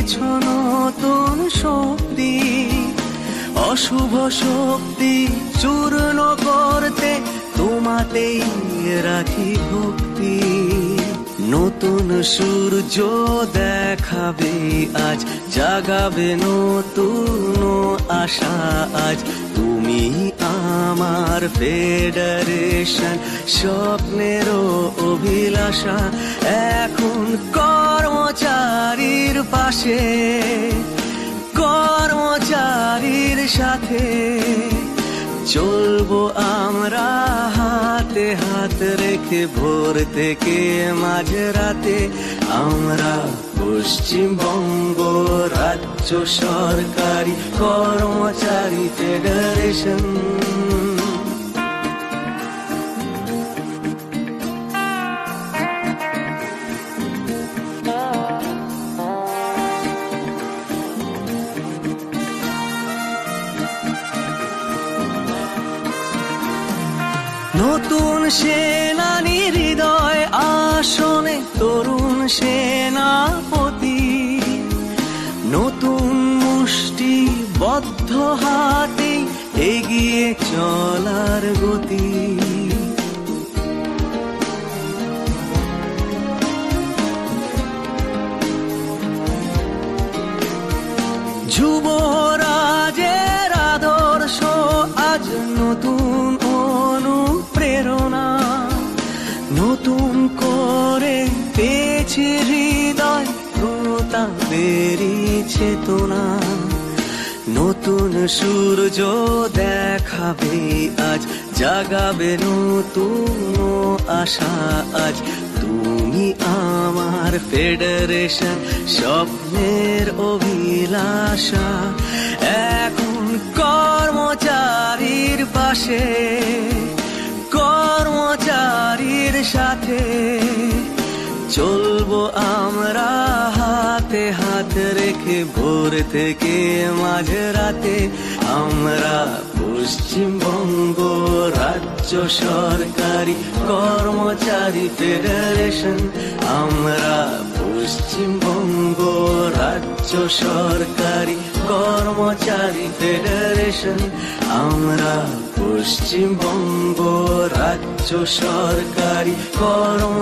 কিছু নতুন শক্তি, অশুভ শক্তি চূর্ণ করতে তোমাতেই রাখি ভক্তি। নতুন সূর্য দেখাবে আজ, জাগাবে নতুন আশা আজ। তুমি আমার ফেডারেশন, স্বপ্নের অভিলাষা। এখন কর্মচারীর পাশে, কর্মচারীর সাথে চলবো আমরা হাতে হাত রেখে, ভোর থেকে মাঝরাতে। আমরা পশ্চিমবঙ্গ রাজ্য সরকারি কর্মচারী ফেডারেশন। নতুন সেনানী হৃদয় আসনে তরুণ সেনাপতি, নতুন মুষ্টি বদ্ধ হাতে এগিয়ে চলার গতি। যুবরাজের আদর্শ আজ নতুন অনুপ্রেরণা, নতুন করে পেয়েছে হৃদয় তাদেরই চেতনা। নতুন সূর্য দেখাবে আজ, জাগাবে নতুন আশা আজ। তুমি আমার ফেডারেশন, স্বপ্নের অভিলাষা। এখন কর্মচারীর পাশে, কর্মচারীর সাথে চলবো আমরা হাতে হাত রেখে, ভোর থেকে মাঝরাতে। আমরা পশ্চিমবঙ্গ রাজ্য সরকারি কর্মচারী ফেডারেশন। আমরা পশ্চিমবঙ্গ রাজ্য সরকারি কর্মচারী ফেডারেশন। আমরা পশ্চিমবঙ্গ রাজ্য সরকারি কর্ম